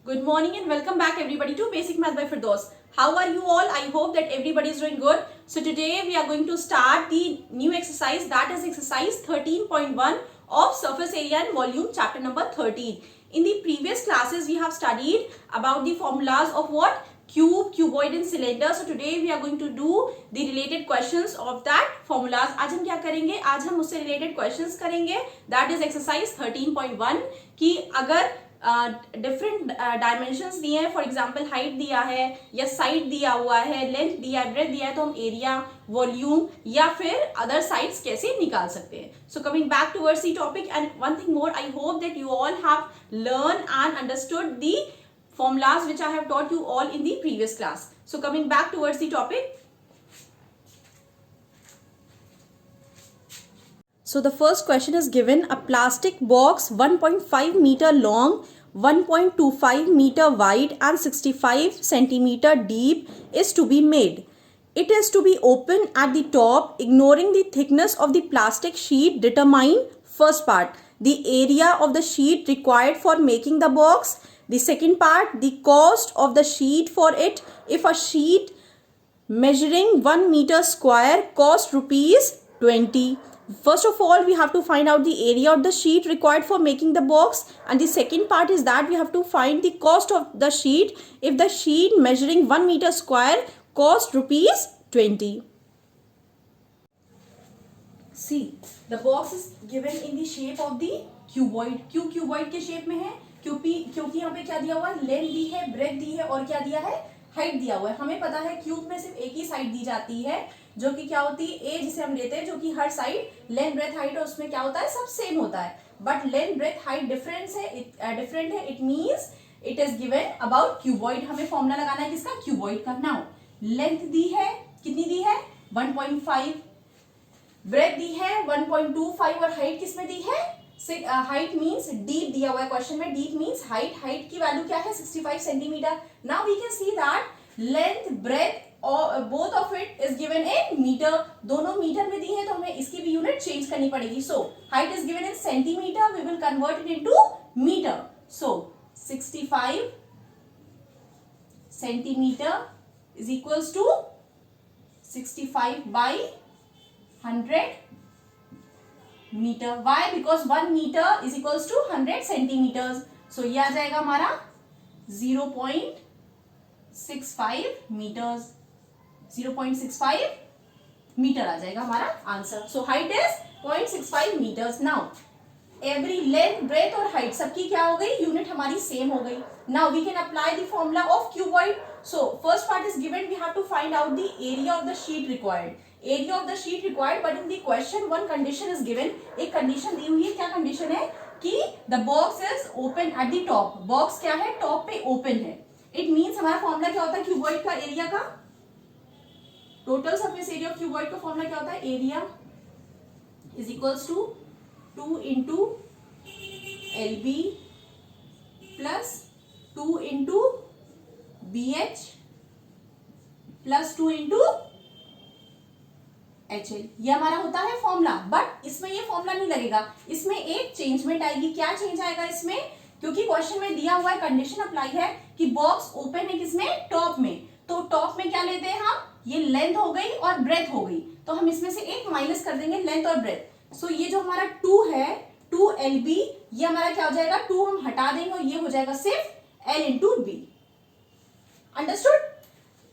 Good morning and welcome back everybody to Basic Math by Firdaus. How are you all? I hope that everybody is doing good. So today we are going to start the new exercise, that is exercise 13.1 of surface area and volume, chapter number 13. In the previous classes we have studied about the formulas of what? Cube, cuboid and cylinder. So today we are going to do the related questions of that formulas. आज हम क्या करेंगे? आज हम उससे related questions करेंगे. That is exercise 13.1 कि अगर डिफरेंट डायमेंशंस दिए हैं, फॉर एग्जांपल हाइट दिया है या साइड दिया हुआ है, लेंथ दिया है, ब्रेथ दिया है, तो हम एरिया, वॉल्यूम या फिर अदर साइड्स कैसे निकाल सकते हैं. So coming back towards the topic and one thing more, I hope that you all have learn and understood the formulas which I have taught you all in the previous class. So coming back towards the topic. So the first question is given: a plastic box 1.5 meter long, 1.25 meter wide and 65 centimeter deep is to be made. It is to be open at the top. Ignoring the thickness of the plastic sheet, determine first part, the area of the sheet required for making the box. The second part, the cost of the sheet for it. If a sheet measuring 1 meter square cost rupees 20. First of all, we have to find out the area of the sheet required for making the box, and the second part is that we have to find the cost of the sheet if the sheet measuring 1 meter square cost rupees 20. See, the box is given in the shape of the cuboid. क्यों cuboid के shape में है? क्योंकि यहाँ पे क्या दिया हुआ है? लेंथ दी है, ब्रेथ दी है और क्या दिया है? हाइट दिया हुआ है. हमें पता है क्यूब में सिर्फ एक ही साइड दी जाती है जो कि क्या होती है? ए जिसे हम लेते हैं, जो कि हर साइड लेंथ ब्रेथ हाइट है उसमें क्या होता है? सब सेम होता है. But length breadth height difference है, डिफरेंट है. It means it is given about cuboid. हमें फॉर्मूला लगाना है किसका? क्यूबॉइड का. नाउ लेंथ दी है, कितनी दी है? 1.5. ब्रेथ दी है 1.25 और हाइट किसमें दी है? हाइट मीन्स डीप दिया हुआ है क्वेश्चन में. Deep means height. हाइट की वैल्यू क्या है? 65 centimetre. Now we can see that length breadth both of it is given in metre. दोनों मीटर में दी है तो हमें इसकी भी यूनिट चेंज करनी पड़ेगी. So height is given in centimetre, we will convert it into metre. So 65 centimetre is equals to 65 by 100 metre. Why? Because 1 metre is equals to 100 centimetres. So ये आ जाएगा हमारा 0.65 मीटर्स. 0.65 मीटर आ जाएगा हमारा answer. So height is 0.65 metres. Now every length breadth और height सबकी क्या हो गई? यूनिट हमारी सेम हो गई. Now we can apply the formula of cuboid. So first part is given, we have to find out the area of the sheet required. Area of the sheet required, but in the question one condition is given. एक condition दी हुई है. क्या condition है? कि the box is open at the top. Box क्या है? Top पे ओपन है. इट मीन्स हमारा फॉर्मूला क्या होता है क्यूबॉइड का? एरिया का total surface area of cuboid का फॉर्मूला क्या होता है? Area is equals to 2 into LB plus 2 into BH plus 2 into HL. ये हमारा होता है फॉर्मूला. बट इसमें ये फॉर्मूला नहीं लगेगा. इसमें एक चेंजमेंट आएगी. क्या चेंज आएगा इसमें? क्योंकि क्वेश्चन में दिया हुआ है, कंडीशन अप्लाई है कि बॉक्स ओपन है किसमें? टॉप में. तो टॉप में क्या लेते हैं हम? ये लेंथ हो गई और ब्रेथ हो गई. तो हम इसमें से एक माइनस कर देंगे, लेंथ और ब्रेथ. सो ये जो हमारा 2 है, 2 LB, ये हमारा क्या हो जाएगा? 2 हम हटा देंगे और ये हो जाएगा सिर्फ L into B. Understood?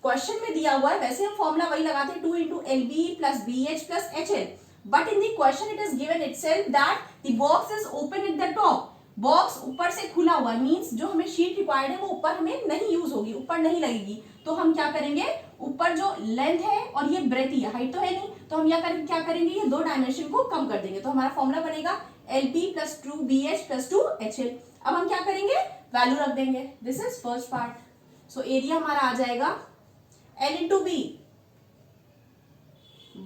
Question में दिया हुआ है, वैसे हम फॉर्मूला वही लगाते हैं 2 into LB plus BH plus HL. But in the question it is given itself that the box is open at the top. Box ऊपर से खुला हुआ मीन्स जो हमें शीट रिक्वायर्ड है वो ऊपर हमें नहीं यूज होगी, ऊपर नहीं लगेगी. तो हम क्या करेंगे? ऊपर जो लेंथ है और ये ब्रेथ ही है, हाइट तो है नहीं, तो हम क्या करेंगे? ये दो डायमेंशन को कम कर देंगे. तो हमारा फॉर्मूला बनेगा LB plus 2BH plus 2HL. अब हम क्या करेंगे? वैल्यू रख देंगे. This is first part. So area हमारा आ जाएगा L into B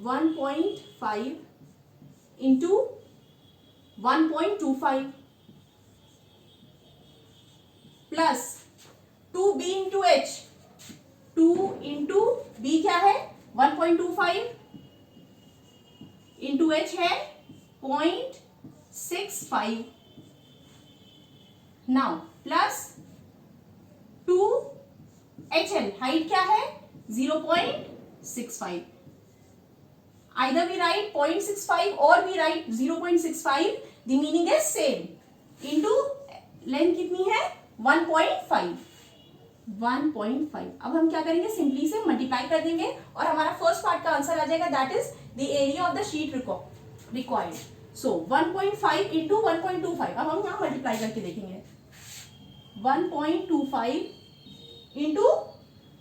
1.5 into 1.25 plus 2B into H. 2 into B क्या है? 1.25 इंटू H है 0.65. Now plus two HL, height क्या है 0.65. Either we write 0.65 or we write 0.65, the meaning is same. Into length कितनी है 1.5. 1.5. अब हम क्या करेंगे, सिंपली से मल्टीप्लाई कर देंगे और हमारा फर्स्ट पार्ट का आंसर आ जाएगा, that is the area of the sheet required. So 1.5 into 1.25. अब हम यहाँ मल्टीप्लाई करके देखेंगे. 1.25 into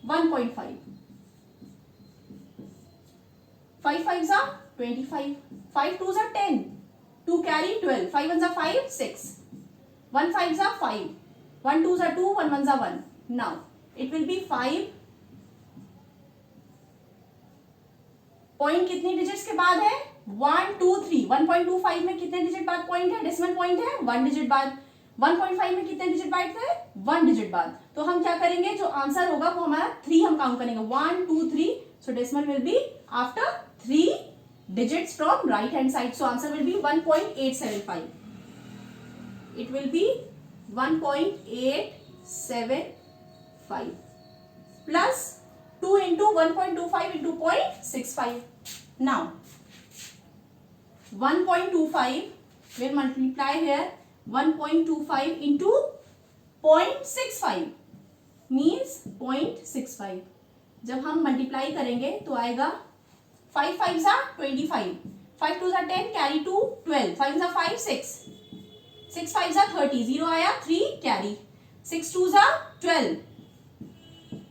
1.5. 5 5s are 25. 5 2s are 10. 2 carry 12. 5 1s are 5, 6. 1 5s are 5. 1 2s are 2. 1 1s are 1. Now it will be 5. Point कितनी digits के बाद है 1 2 3. 1.25 में कितने डिजिट बाद पॉइंट है, डेसिमल पॉइंट है 1 डिजिट बाद. 1.5 में कितने डिजिट बाद है 1 डिजिट बाद. तो हम क्या करेंगे, जो आंसर होगा वो हमारा 3 हम काउंट करेंगे. 1 2 3. सो decimal will be after 3 digits from right hand side. So answer will be 1.875. It will be 1.875 plus 2 into 1.25 into 0.65. Now 1.25 will multiply here. 1.25 into 0.65 means 0.65. जब हम मल्टीप्लाई करेंगे तो आएगा 5 5s are 25. 5 2s are 10, carry 2 12. 5s are 5, 6. 6 5s are 30. 0 आया 3 carry. 6 2s are 12.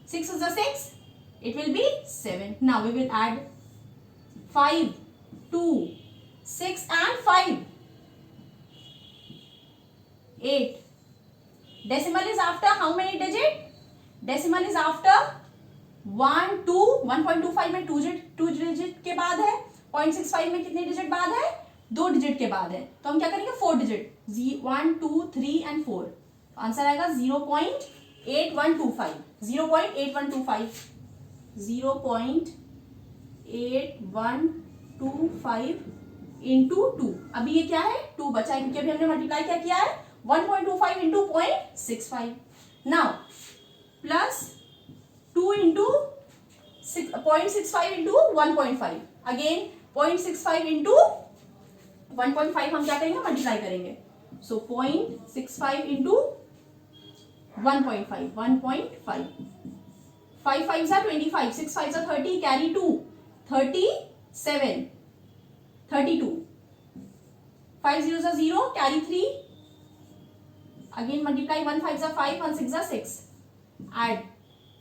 6 is a 6. It will be 7. Now we will add 5, 2, 6 and 5. 8. Decimal is after how many digit? Decimal is after 1 2. 1.25 में 2 digit के बाद है. 0.65 में कितने digit बाद है 2 digit के बाद है. तो हम क्या करेंगे 4 डिजिट 1 2 3 एंड 4. आंसर आएगा 0.8125. 0.8125. 0.8125 इंटू 2. अभी ये क्या है 2 बचा है क्योंकि अभी हमने मल्टीप्लाई क्या किया है 1.25 into 0.65. Now plus 2 into 0.65 into 1.5. Again 0.65 into 1.5 हम क्या करेंगे मल्टीप्लाई करेंगे. सो 0.65 into 1.5. 1.5. 5 5s are 25. 6 5s are 30. Carry 2. 37. 32. 5 zeros are 0. Carry 3. Again multiply. 1 5s are 5. 1 6s are 6. Add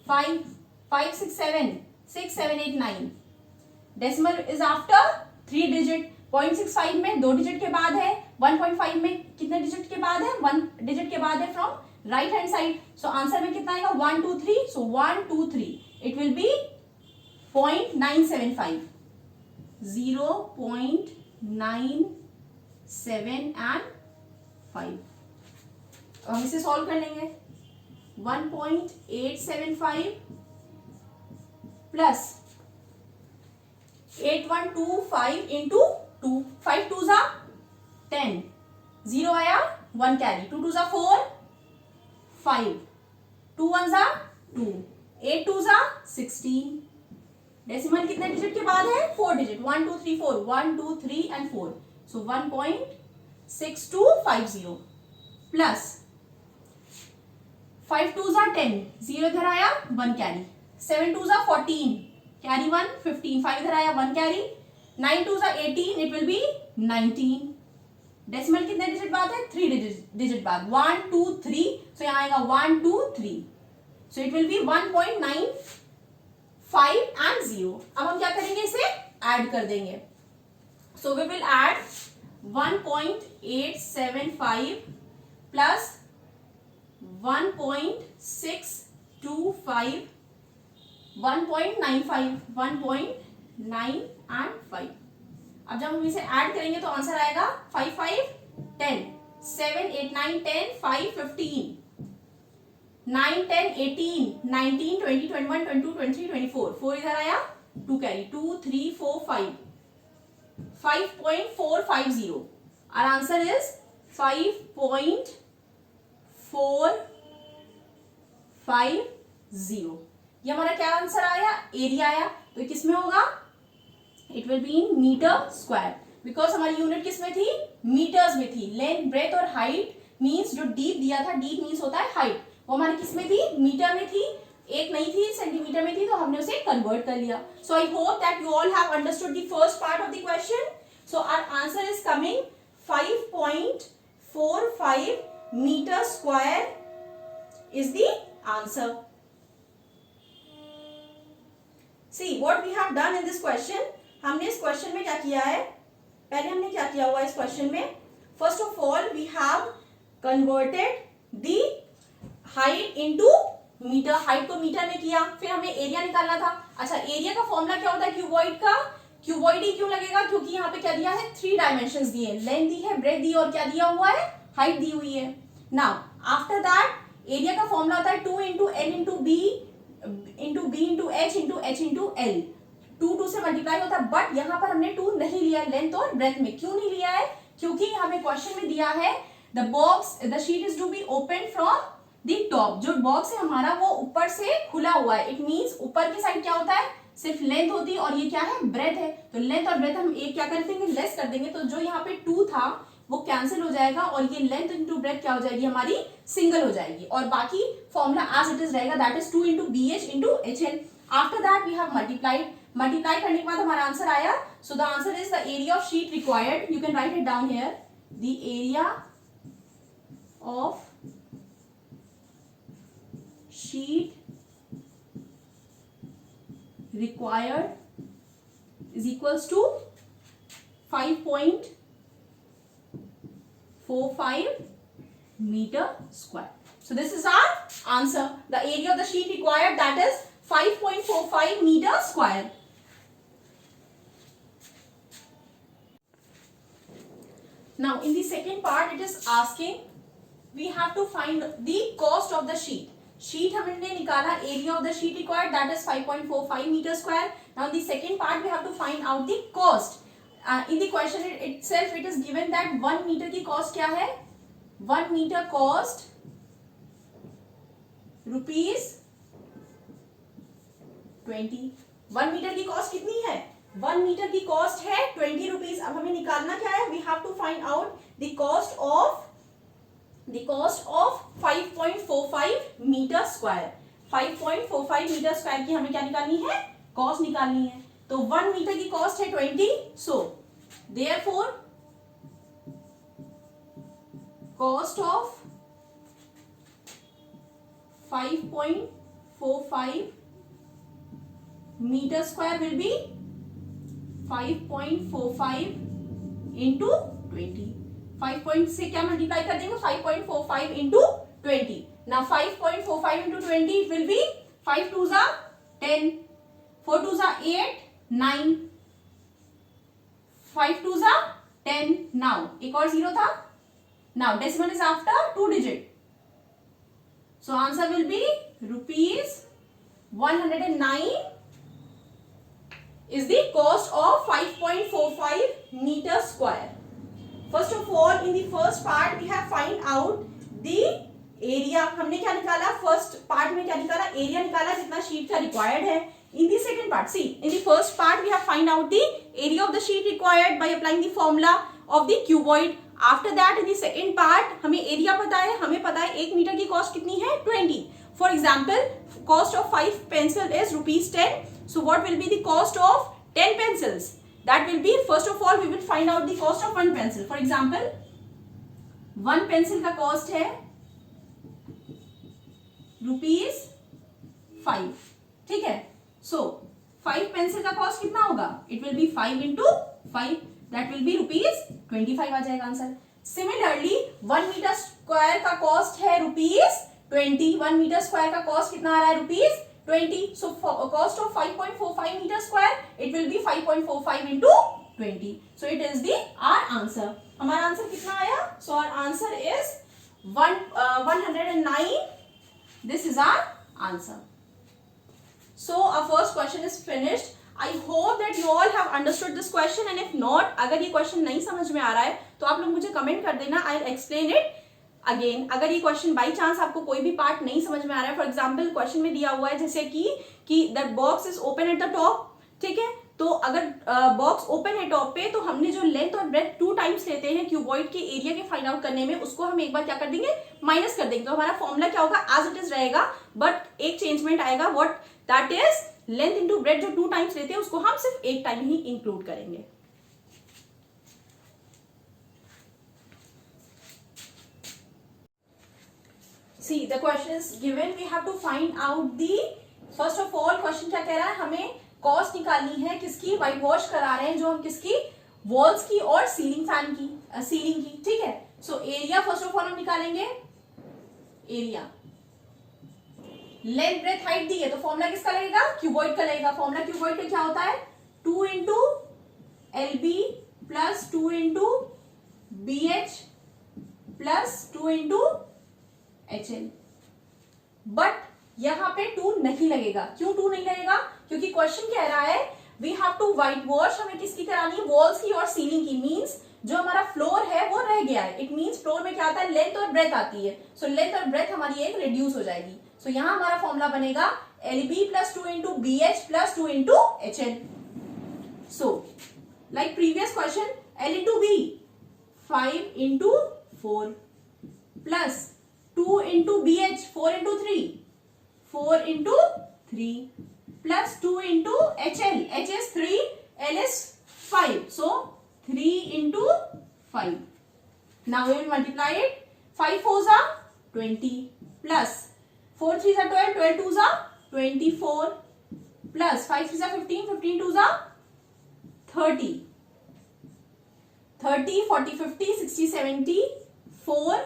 5 5 6 7. 6 7 8 9. Decimal is after 3 digit. 0.65 में 2 डिजिट के बाद है. 1.5 में कितने डिजिट के बाद है 1 डिजिट के बाद है from right hand side. So answer में कितना आएगा 1 2 3. सो 1 2 3. It will B 0.975. 0.975. हम इसे सॉल्व कर लेंगे. 1.875 प्लस 8125 इंटू 2. 5 2s are 10. 0 आया 1 carry. 2 2s are 4. 5. 2 1s are 2. 8 2s are 16. Decimal कितने डिजिट के बाद है 4 digit. 1 2 3 4. 1 2 3 and 4. So 1.6250 plus 5 2s are 10. 0 इधर आया 1 कैरी. 7 2s are 14. कैरी 1 15. 5 इधर आया 1 carry. 9 2s are 18. It will B 19. Decimal कितने डिजिट बाद है 3 डिजिट बाद. 1 2 3. सो यहाँ आएगा 1 2 3. So it will be 1.95 and 0. अब हम क्या करेंगे इसे ऐड कर देंगे. So we will add 1.875 plus 1.625 1.95 1.9 and 5. अब जब हम इसे ऐड करेंगे तो आंसर आएगा 5 5 10. 7 8 9 10. 5 15. 9 10 18 19 20 21 22 23 24. 4 इधर आया 2 कैरी. 2 3 4 5. 5.450. Our answer is 5.450. 50। ये हमारा क्या आंसर आया, एरिया आया। तो किस में होगा, it will be in metre square, because हमारी यूनिट किस में थी, मीटर्स में थी। लेंथ, ब्रेथ और हाइट मींस जो डीप दिया था, डीप मींस होता है हाइट, वो हमारी किस में थी, मीटर में थी। एक नहीं थी, सेंटीमीटर में थी, तो हमने उसे कन्वर्ट कर लिया। So I hope that you all have understood the first part of the question. So our answer is coming 5.45 metre square is the answer. See what we have done in this question. हमने इस question में क्या किया है, पहले हमने क्या किया हुआ इस क्वेश्चन में, first of all we have converted the height into metre, height को मीटर में किया, फिर हमें एरिया निकालना था। अच्छा, एरिया का फॉर्मूला क्या होता है क्यूबॉइड का, क्यूबॉइड ही क्यों लगेगा, क्योंकि यहाँ पे क्या दिया है, 3 डायमेंशंस दिए, लेंथ दी है, ब्रेथ दी और क्या दिया हुआ है, हाइट दी हुई है। नाउ आफ्टर दैट एरिया का फॉर्मूला होता है 2 into L into B into B into H into L, 2 से मल्टीप्लाई होता है, बट यहाँ पर हमने 2 नहीं लिया लेंथ और ब्रेथ में। क्यों नहीं लिया है, क्योंकि यहाँ पे क्वेश्चन में दिया है the box, the sheet is to be open from the top, जो बॉक्स है हमारा वो ऊपर से खुला हुआ है। इट मींस ऊपर की साइड क्या होता है, सिर्फ लेंथ होती है, और ये क्या है, ब्रेथ है। तो लेंथ और ब्रेथ हम एक क्या कर देंगे, लेस कर देंगे, तो जो यहाँ पे 2 था वो कैंसिल हो जाएगा, और ये लेंथ इंटू ब्रेथ क्या हो जाएगी, हमारी सिंगल हो जाएगी, और बाकी फॉर्मूला एज इट इज रहेगा, that is 2 into B H into H L. After that we have multiplied, multiply करने के बाद हमारा आंसर आया। So the answer is the area of sheet required, you can write it down here, the area of sheet required is equals to 5.45 meter square. So this is our answer. The area of the sheet required, that is 5.45 meter square. Now in the second part it is asking, we have to find the cost of the sheet. Sheet हमने निकाला, area of the sheet required that is 5.45 metre square. Now the second part we have to find out the cost. In the question itself it is given that 1 metre की cost क्या है, 1 metre cost ₹20। 1 metre की cost कितनी है, 1 metre की cost है 20 rupees. अब हमें निकालना क्या है, we have to find out the cost of 5.45 metre square. 5.45 metre square की हमें क्या निकालनी है, कॉस्ट निकालनी है। तो 1 मीटर की कॉस्ट है 20, so therefore cost of 5.45 metre square will be 5.45 into 20। 5 से क्या मल्टीप्लाई कर देंगे, 5.45 इंटू 20। ना 5.45 इंटू 20 विल बी 5 2 जा 10, 4 2 जा 8 9, 5 2 जा 10। नाउ एक और 0 था, now decimal is after 2 digit, so answer will be ₹109 is the cost of 5.45 meter square. First of all, in the first part we have find out the area. हमने क्या निकाला, first part में क्या निकाला, area निकाला जितना sheet का required है। In the second part, see, in the first part we have find out the area of the sheet required by applying the formula of the cuboid. After that, in the second part हमें area पता है, हमें पता है 1 metre की cost कितनी है 20. For example, cost of 5 pencil is ₹10. So what will be the cost of 10 pencils? That will be, first of all we will find out the cost of 1 pencil. For example, 1 pencil का cost है ₹5, ठीक है। So 5 pencil का cost कितना होगा, it will be 5 into 5, that will be ₹25 आ जाएगा answer. Similarly 1 meter square का cost है ₹20। 1 meter square का cost कितना आ रहा है, ₹20। So cost of 5.45 meter square, it will be 5.45 into 20. So it is the our answer. हमारा आंसर कितना आया, so our answer is 109. This is our answer. So our first question is finished. I hope that you all have understood this question, and if not, अगर ये question नहीं समझ में आ रहा है तो आप लोग मुझे कमेंट कर देना, I'll explain it अगेन अगर ये क्वेश्चन बाई चांस आपको कोई भी पार्ट नहीं समझ में आ रहा है, फॉर एग्जाम्पल क्वेश्चन में दिया हुआ है जैसे कि the box is open at the top, ठीक है, तो अगर बॉक्स ओपन है टॉप पे, तो हमने जो लेंथ और ब्रेथ 2 टाइम्स लेते हैं क्यूबॉइड के एरिया के फाइंड आउट करने में, उसको हम एक बार क्या कर देंगे, माइनस कर देंगे, तो हमारा फॉर्मूला क्या होगा, एज इट इज रहेगा, बट एक चेंजमेंट आएगा, what that is length into breadth, जो 2 टाइम्स लेते हैं उसको हम सिर्फ एक टाइम ही इंक्लूड करेंगे। See, the question is given, we have to find out the, first of all question क्या कह रहा है, हमें कॉस्ट निकालनी है किसकी, व्हाइट वॉश करा रहे हैं जो हम किसकी, वॉल्स की और सीलिंग फैन की, सीलिंग की, ठीक है। So area first of all हम निकालेंगे, एरिया, लेंथ ब्रेथ हाइट दी है, तो फॉर्मूला किसका लगेगा, क्यूबॉइड का लगेगा। फॉर्मूला क्यूबॉइड का क्या होता है, 2 into LB plus 2 into BH plus 2 into HL, but यहां पे 2 नहीं लगेगा। क्यों 2 नहीं लगेगा, क्योंकि क्वेश्चन कह रहा है we have to whitewash, हमें किसकी करानी है, वॉल्स की और सीलिंग की, मींस जो हमारा फ्लोर है वो रह गया है। इट मींस फ्लोर में क्या आता है, लेंथ और ब्रेथ आती है, सो लेंथ और ब्रेथ हमारी एक रिड्यूस हो जाएगी। सो यहां हमारा फॉर्मूला बनेगा LB plus 2 into BH plus 2 into HL। So like previous question, L into B 5 into 4 plus 2 into BH 4 into 3 4 into 3 plus 2 into HL, H is 3, L is 5, so 3 into 5. Now we will multiply it. 5 4s are 20 plus 4 3s are 12, 12 2s are 24 plus 5 3s are 15, 15 2s are 30, 30 40 50 60 70 4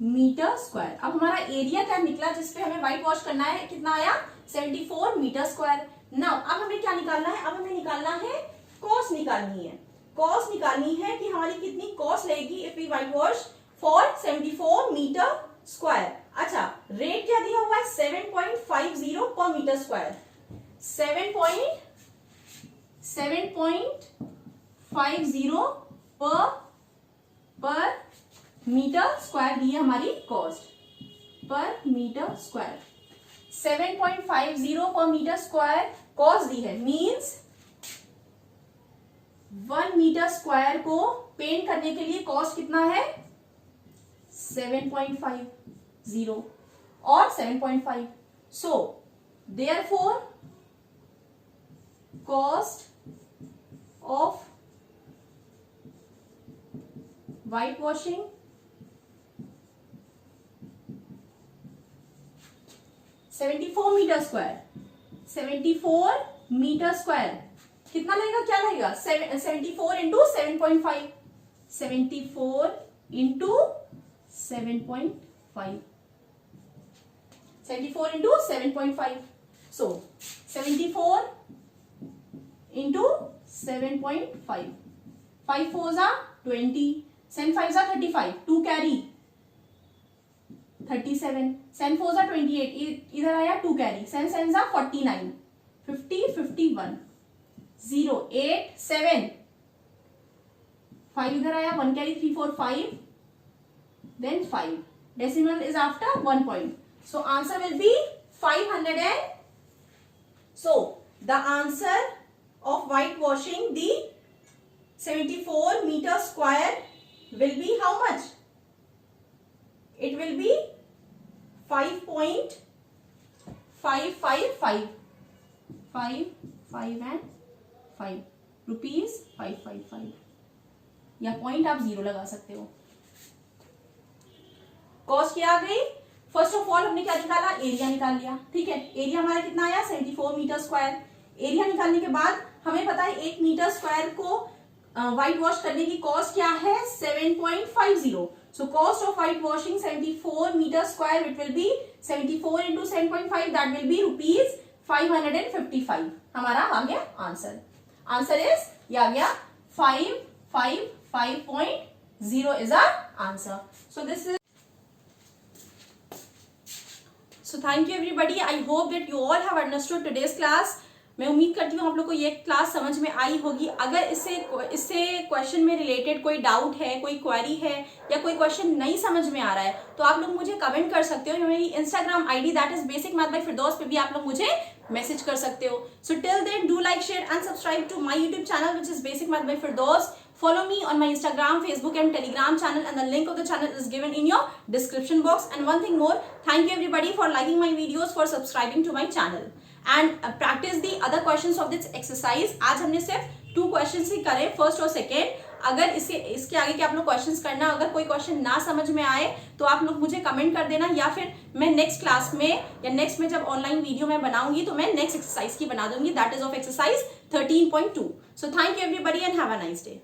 metre square. अब हमारा area क्या निकला जिसपे हमें white wash करना है, कितना आया, 74 मीटर स्क्वायर। नाउ अब हमें क्या निकालना है, अब हमें निकालना है कॉस्ट निकालनी है, कॉस्ट निकालनी है कि हमारी कितनी कॉस्ट लगेगी if we whitewash for 74 metre square. अच्छा, रेट क्या दिया हुआ है, 7.50 पर मीटर स्क्वायर, 7.50 पर मीटर स्क्वायर दी है हमारी कॉस्ट, पर मीटर स्क्वायर 7.50 पर मीटर स्क्वायर कॉस्ट दी है, मींस 1 मीटर स्क्वायर को पेंट करने के लिए कॉस्ट कितना है, 7.50 और 7.5। So therefore cost of whitewashing 74 metre square, 74 metre square कितना लगेगा, क्या लगेगा, 74 into 7.5, 74 into 7.5, 74 into 7.5, so 74 into 7.5, 5 4s are 20, 7 5s are 35, 2 carry 37, 7 4s are 28, इधर आया 2 कैरी, 7 7s are 49, 50 51, 0 8 7, 5 इधर आया, 1 carry 3 4 5, then 5, decimal is after 1 point, so answer will be 500 and so the answer of whitewashing the 74 meter square will be how much? It will be 5.555, 5 5 and 5 rupees 555, या point आप 0 लगा सकते हो। Cost क्या आ गई, first of all हमने क्या निकाला, एरिया निकाल लिया, ठीक है, एरिया हमारा कितना आया 74 मीटर स्क्वायर। एरिया निकालने के बाद हमें पता है 1 मीटर स्क्वायर को व्हाइट वॉश करने की कॉस्ट क्या है, 7.50, so cost of white washing 74 meter square, it will be 74 into 7.5, that will be rupees 555। हमारा आ गया आंसर, आंसर इज ये आ गया 555.0 is our answer। So this is, so thank you everybody, I hope that you all have understood today's class। मैं उम्मीद करती हूँ आप लोग को ये क्लास समझ में आई होगी। अगर इससे क्वेश्चन में रिलेटेड कोई डाउट है, कोई क्वेरी है या कोई क्वेश्चन नहीं समझ में आ रहा है तो आप लोग मुझे कमेंट कर सकते हो। मेरी Instagram ID that is basic math by Firdaus पे भी आप लोग मुझे मैसेज कर सकते हो। So till then do like, share and subscribe to my YouTube channel which is basic math by Firdaus. Follow me on my Instagram, Facebook and Telegram channel, and the link of the channel is given in your description box. And one thing more, thank you everybody for liking my videos, for subscribing to my channel. And practice the other questions of this exercise. आज हमने सिर्फ 2 questions ही करे, first और second. अगर इसके आगे के आप लोग क्वेश्चंस करना, अगर कोई क्वेश्चन ना समझ में आए तो आप लोग मुझे कमेंट कर देना, या फिर मैं नेक्स्ट क्लास में या नेक्स्ट में जब ऑनलाइन वीडियो मैं बनाऊंगी तो मैं नेक्स्ट एक्सरसाइज की बना दूंगी, that is of exercise 13.2. So thank you everybody and have a nice day.